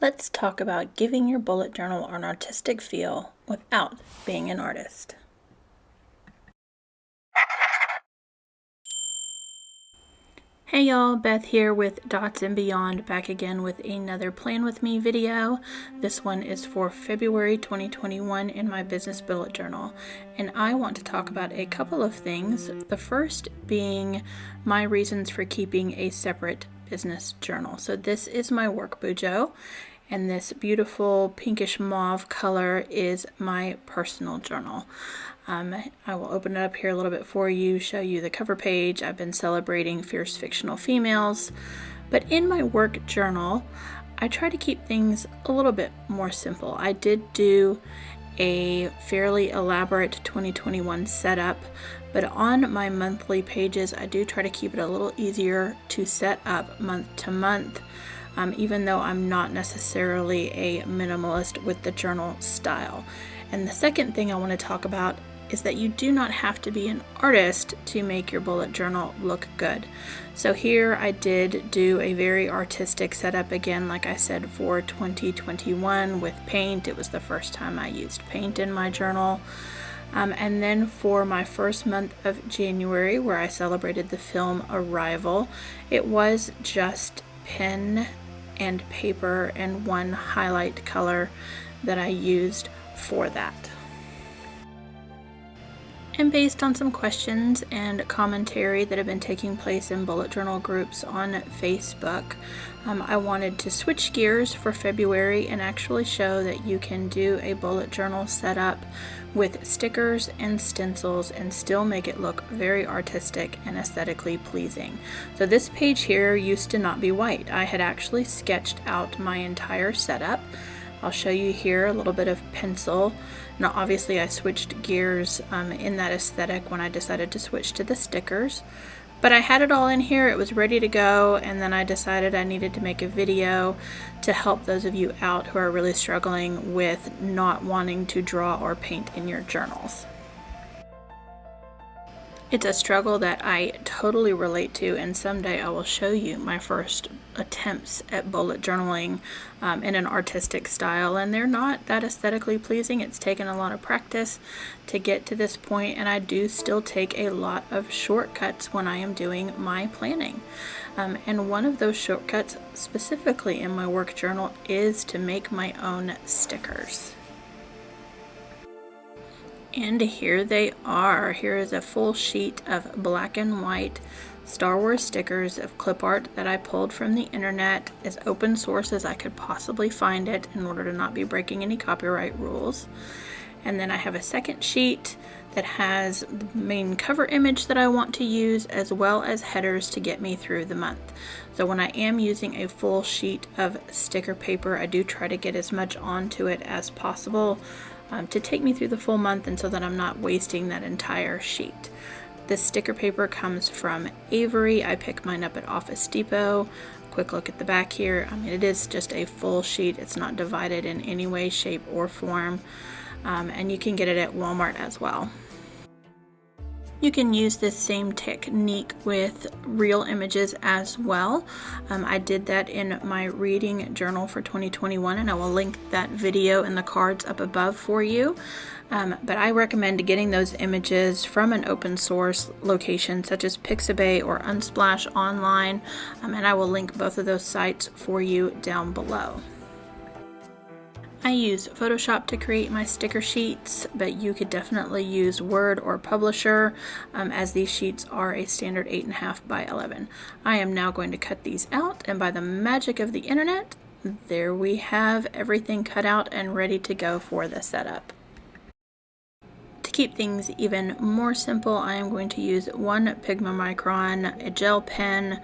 Let's talk about giving your bullet journal an artistic feel without being an artist. Hey y'all, Beth here with Dots and Beyond, back again with another Plan With Me video. This one is for February 2021 in my business bullet journal, and I want to talk about a couple of things. The first being my reasons for keeping a separate business journal. So this is my work bujo, and this beautiful pinkish mauve color is my personal journal. I will open it up here a little bit for you, show you the cover page. I've been celebrating fierce fictional females, but in my work journal, I try to keep things a little bit more simple. I did do a fairly elaborate 2021 setup, but on my monthly pages, I do try to keep it a little easier to set up month to month. Even though I'm not necessarily a minimalist with the journal style. And the second thing I want to talk about is that you do not have to be an artist to make your bullet journal look good. So here I did do a very artistic setup again, like I said, for 2021 with paint. It was the first time I used paint in my journal. And then for my first month of January, where I celebrated the film Arrival, it was just pen and paper and one highlight color that I used for that. And based on some questions and commentary that have been taking place in bullet journal groups on Facebook, I wanted to switch gears for February and actually show that you can do a bullet journal setup with stickers and stencils and still make it look very artistic and aesthetically pleasing. So this page here used to not be white. I had actually sketched out my entire setup. I'll show you here a little bit of pencil. Now obviously I switched gears in that aesthetic when I decided to switch to the stickers. But I had it all in here, it was ready to go, and then I decided I needed to make a video to help those of you out who are really struggling with not wanting to draw or paint in your journals. It's a struggle that I totally relate to, and someday I will show you my first attempts at bullet journaling in an artistic style, and they're not that aesthetically pleasing. It's taken a lot of practice to get to this point, and I do still take a lot of shortcuts when I am doing my planning. And one of those shortcuts specifically in my work journal is to make my own stickers. And here they are. Here is a full sheet of black and white Star Wars stickers of clip art that I pulled from the internet, as open source as I could possibly find it in order to not be breaking any copyright rules. And then I have a second sheet that has the main cover image that I want to use, as well as headers to get me through the month. So when I am using a full sheet of sticker paper, I do try to get as much onto it as possible to take me through the full month, and so that I'm not wasting that entire sheet. This sticker paper comes from Avery. I picked mine up at Office Depot. Quick look at the back here. I mean, it is just a full sheet. It's not divided in any way, shape, or form. And you can get it at Walmart as well. You can use this same technique with real images as well. I did that in my reading journal for 2021, and I will link that video in the cards up above for you. But I recommend getting those images from an open source location such as Pixabay or Unsplash online, and I will link both of those sites for you down below. I use Photoshop to create my sticker sheets, but you could definitely use Word or Publisher, as these sheets are a standard 8.5 by 11. I am now going to cut these out, and by the magic of the internet, there we have everything cut out and ready to go for the setup. To keep things even more simple, I am going to use one Pigma Micron, a gel pen,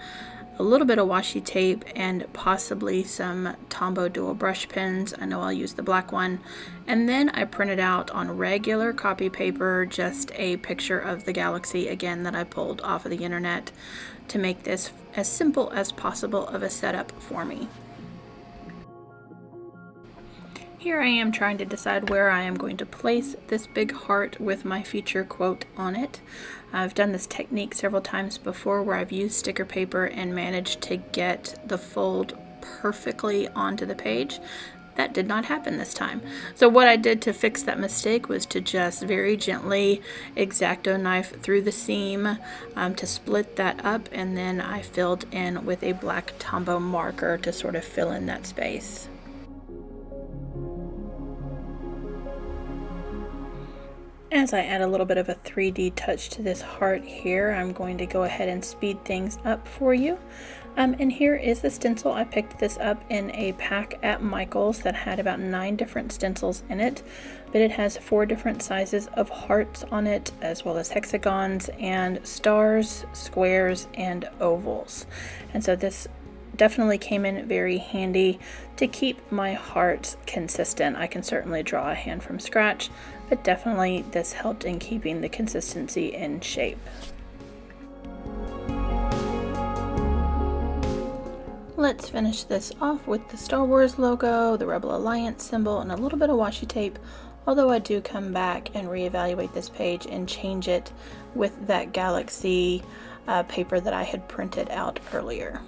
a little bit of washi tape, and possibly some Tombow dual brush pens. I know I'll use the black one. And then I printed out on regular copy paper just a picture of the galaxy, again, that I pulled off of the internet to make this as simple as possible of a setup for me. Here I am trying to decide where I am going to place this big heart with my feature quote on it. I've done this technique several times before where I've used sticker paper and managed to get the fold perfectly onto the page. That did not happen this time. So what I did to fix that mistake was to just very gently X-Acto knife through the seam to split that up, and then I filled in with a black Tombow marker to sort of fill in that space. As I add a little bit of a 3D touch to this heart here, I'm going to go ahead and speed things up for you. And here is the stencil. I picked this up in a pack at Michael's that had about 9 different stencils in it, but it has 4 different sizes of hearts on it, as well as hexagons and stars, squares, and ovals. And so this definitely came in very handy to keep my hearts consistent. I can certainly draw a hand from scratch, but definitely this helped in keeping the consistency in shape. Let's finish this off with the Star Wars logo, the Rebel Alliance symbol, and a little bit of washi tape, although I do come back and reevaluate this page and change it with that Galaxy paper that I had printed out earlier.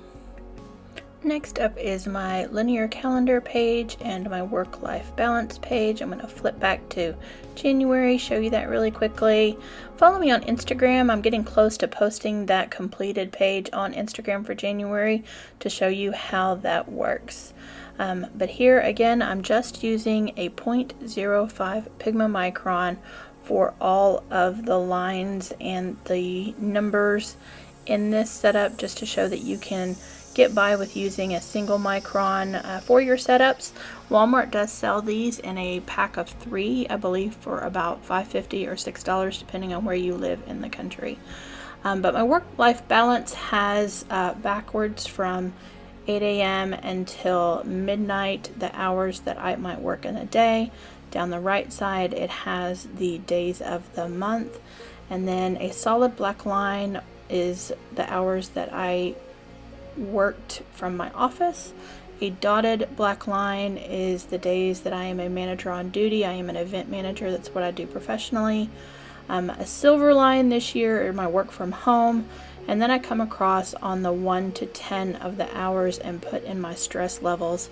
Next up is my linear calendar page and my work-life balance page. I'm going to flip back to January, show you that really quickly. Follow me on Instagram. I'm getting close to posting that completed page on Instagram for January to show you how that works. But here again, I'm just using a 0.05 Pigma Micron for all of the lines and the numbers in this setup, just to show that you can get by with using a single micron for your setups. Walmart does sell these in a pack of 3, I believe, for about $5.50 or $6, depending on where you live in the country. But my work-life balance has backwards from 8 a.m. until midnight, the hours that I might work in a day. Down the right side, it has the days of the month. And then a solid black line is the hours that I worked from my office. A dotted black line is the days that I am a manager on duty. I am an event manager. That's what I do professionally. A silver line this year are my work from home. And then I come across on the 1 to 10 of the hours and put in my stress levels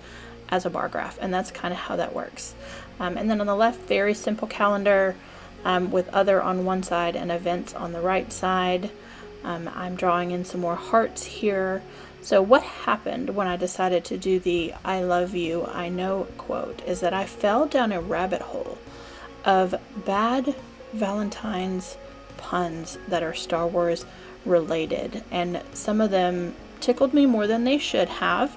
as a bar graph. And that's kind of how that works. And then on the left, very simple calendar with other on one side and events on the right side. I'm drawing in some more hearts here. So what happened when I decided to do the "I love you, I know" quote is that I fell down a rabbit hole of bad Valentine's puns that are Star Wars related, and some of them tickled me more than they should have,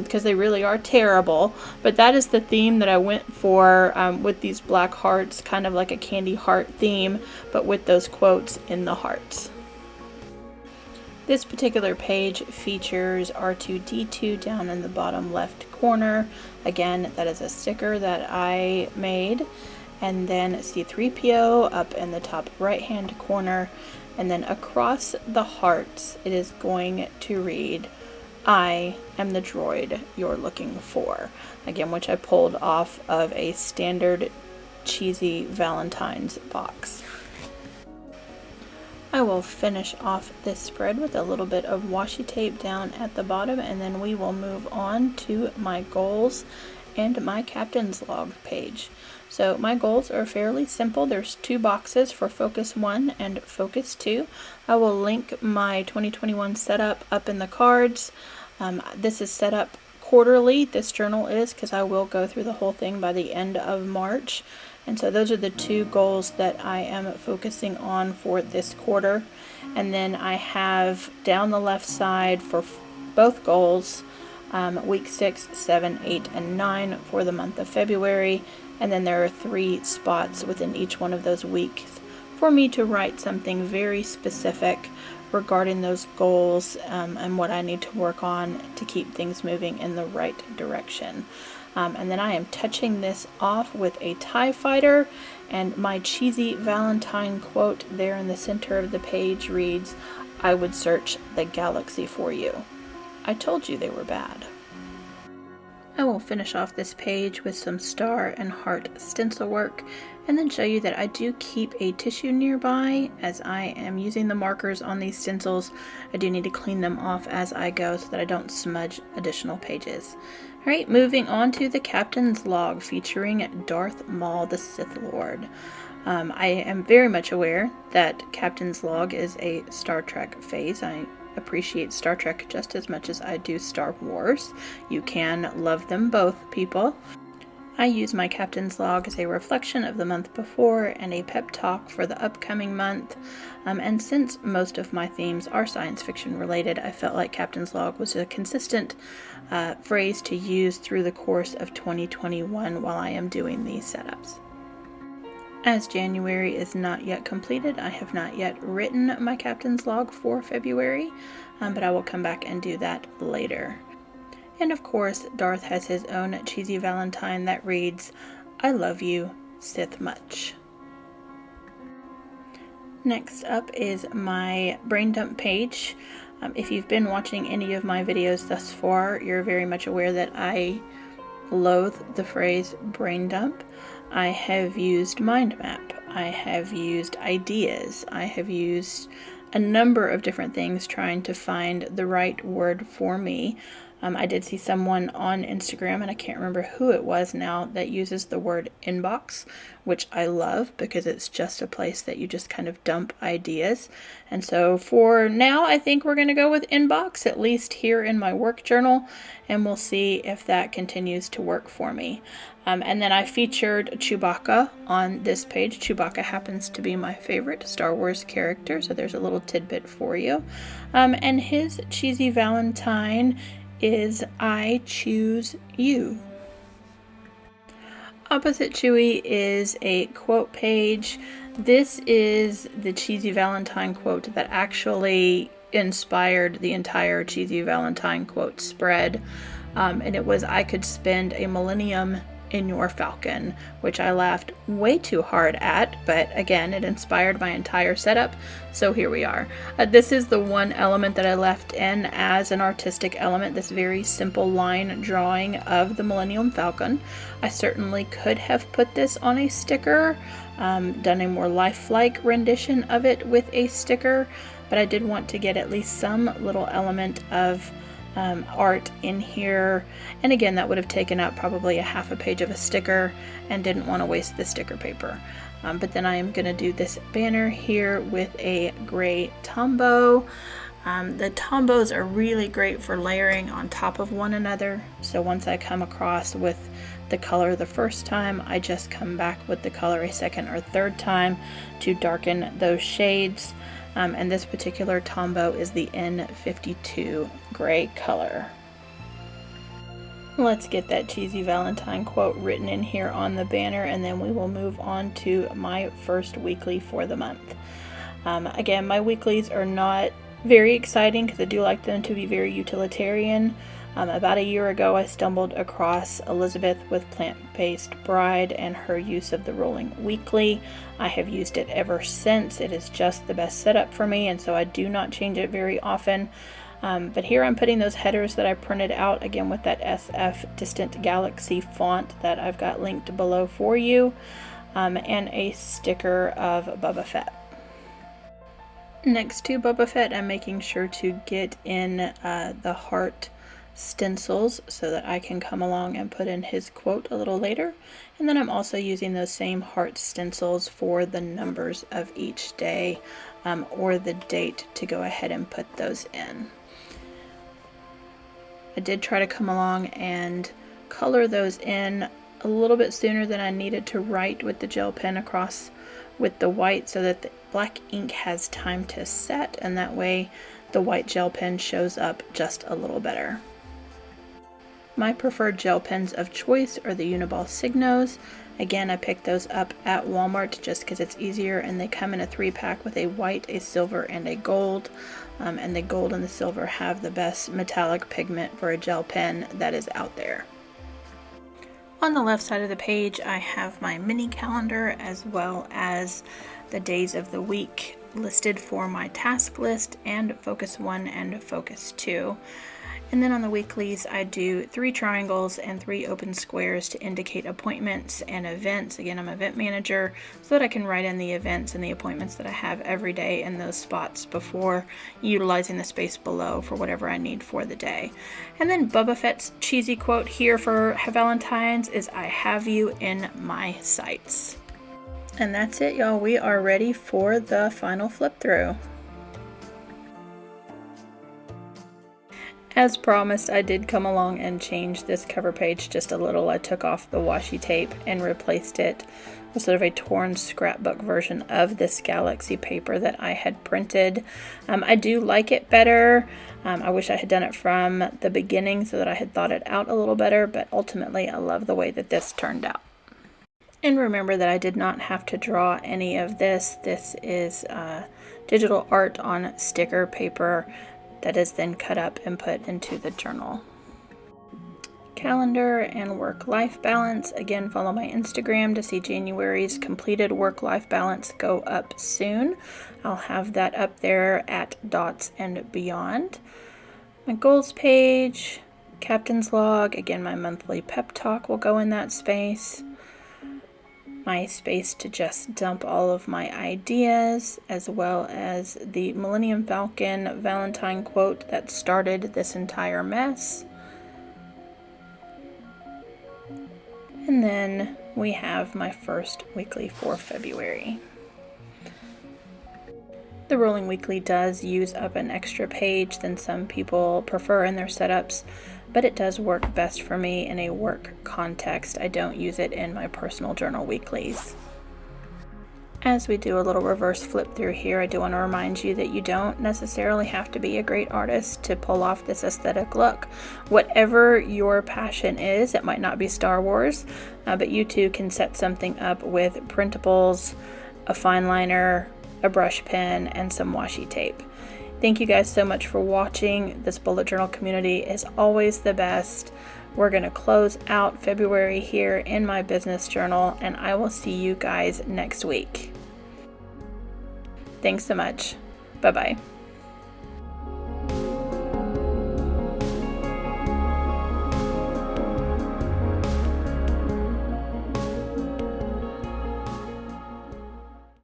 because they really are terrible. But that is the theme that I went for with these black hearts, kind of like a candy heart theme, but with those quotes in the hearts. This particular page features R2-D2 down in the bottom left corner. Again, that is a sticker that I made. And then C-3PO up in the top right hand corner. And then across the hearts, it is going to read, "I am the droid you're looking for." Again, which I pulled off of a standard cheesy Valentine's box. I will finish off this spread with a little bit of washi tape down at the bottom, and then we will move on to my goals and my captain's log page. So my goals are fairly simple. There's 2 boxes for Focus 1 and Focus 2. I will link my 2021 setup up in the cards. This is set up quarterly, this journal is, because I will go through the whole thing by the end of March. And so those are the 2 goals that I am focusing on for this quarter. And then I have down the left side for both goals, week 6, 7, 8, and 9 for the month of February. And then there are 3 spots within each one of those weeks for me to write something very specific regarding those goals and what I need to work on to keep things moving in the right direction. And then I am touching this off with a TIE Fighter, and my cheesy Valentine quote there in the center of the page reads, "I would search the galaxy for you. I told you they were bad." I will will finish off this page with some star and heart stencil work, and then show you that I do keep a tissue nearby as I am using the markers on these stencils. I do need to clean them off as I go so that I don't smudge additional pages. Alright, moving on to the Captain's Log featuring Darth Maul the Sith Lord. I am very much aware that Captain's Log is a Star Trek phase. I appreciate Star Trek just as much as I do Star Wars. You can love them both, people. I use my Captain's Log as a reflection of the month before and a pep talk for the upcoming month. And since most of my themes are science fiction related, I felt like Captain's Log was a consistent phrase to use through the course of 2021 while I am doing these setups. As January is not yet completed, I have not yet written my Captain's Log for February, but I will come back and do that later. And of course, Darth has his own cheesy Valentine that reads, "I love you, Sith much." Next up is my brain dump page. If you've been watching any of my videos thus far, you're very much aware that I loathe the phrase brain dump. I have used mind map, I have used ideas, I have used a number of different things trying to find the right word for me. I did see someone on Instagram, and I can't remember who it was now, that uses the word inbox, which I love because it's just a place that you just kind of dump ideas. And so for now, I think we're going to go with inbox, at least here in my work journal, and we'll see if that continues to work for me. And then I featured Chewbacca on this page. Chewbacca happens to be my favorite Star Wars character, so there's a little tidbit for you. And his cheesy Valentine is "I choose you." Opposite Chewie is a quote page. This is the cheesy Valentine quote that actually inspired the entire cheesy Valentine quote spread. And it was, "I could spend a millennium in your Falcon," which I laughed way too hard at, but again, it inspired my entire setup, so here we are. This is the one element that I left in as an artistic element, this very simple line drawing of the Millennium Falcon. I certainly could have put this on a sticker, done a more lifelike rendition of it with a sticker, but I did want to get at least some little element of art in here, and again that would have taken up probably a half a page of a sticker and didn't want to waste the sticker paper. But then I am going to do this banner here with a gray Tombow. The Tombows are really great for layering on top of one another, so once I come across with the color the first time, I just come back with the color a second or third time to darken those shades. And this particular Tombow is the N52 gray color. Let's get that cheesy Valentine quote written in here on the banner, and then we will move on to my first weekly for the month. Again, my weeklies are not very exciting because I do like them to be very utilitarian. About a year ago, I stumbled across Elizabeth with Plant-Based Bride and her use of the rolling weekly. I have used it ever since. It is just the best setup for me, and so I do not change it very often. But here I'm putting those headers that I printed out, again with that SF Distant Galaxy font that I've got linked below for you, and a sticker of Boba Fett. Next to Boba Fett, I'm making sure to get in the heart stencils so that I can come along and put in his quote a little later. And then I'm also using those same heart stencils for the numbers of each day or the date to go ahead and put those in. I did try to come along and color those in a little bit sooner than I needed to write with the gel pen across with the white so that the black ink has time to set, and that way the white gel pen shows up just a little better. My preferred gel pens of choice are the Uniball Signos. Again, I picked those up at Walmart just because it's easier, and they come in a 3-pack with a white, a silver, and a gold. And the gold and the silver have the best metallic pigment for a gel pen that is out there. On the left side of the page, I have my mini calendar as well as the days of the week listed for my task list and Focus 1 and Focus 2. And then on the weeklies, I do 3 triangles and 3 open squares to indicate appointments and events. Again, I'm an event manager, so that I can write in the events and the appointments that I have every day in those spots before utilizing the space below for whatever I need for the day. And then Boba Fett's cheesy quote here for Valentine's is, "I have you in my sights." And that's it, y'all. We are ready for the final flip through. As promised, I did come along and change this cover page just a little. I took off the washi tape and replaced it with sort of a torn scrapbook version of this Galaxy paper that I had printed. I do like it better. I wish I had done it from the beginning so that I had thought it out a little better, but ultimately I love the way that this turned out. And remember that I did not have to draw any of this. This is digital art on sticker paper that is then cut up and put into the journal. Calendar and work-life balance. Again, follow my Instagram to see January's completed work-life balance go up soon. I'll have that up there at Dots and Beyond. My goals page, captain's log. Again, my monthly pep talk will go in that space. My space to just dump all of my ideas, as well as the Millennium Falcon Valentine quote that started this entire mess. And then we have my first weekly for February. The rolling weekly does use up an extra page than some people prefer in their setups, but it does work best for me in a work context. I don't use it in my personal journal weeklies. As we do a little reverse flip through here, I do want to remind you that you don't necessarily have to be a great artist to pull off this aesthetic look. Whatever your passion is, it might not be Star Wars, but you too can set something up with printables, a fine liner, a brush pen, and some washi tape. Thank you guys so much for watching. This bullet journal community is always the best. We're going to close out February here in my business journal, and I will see you guys next week. Thanks so much. Bye-bye.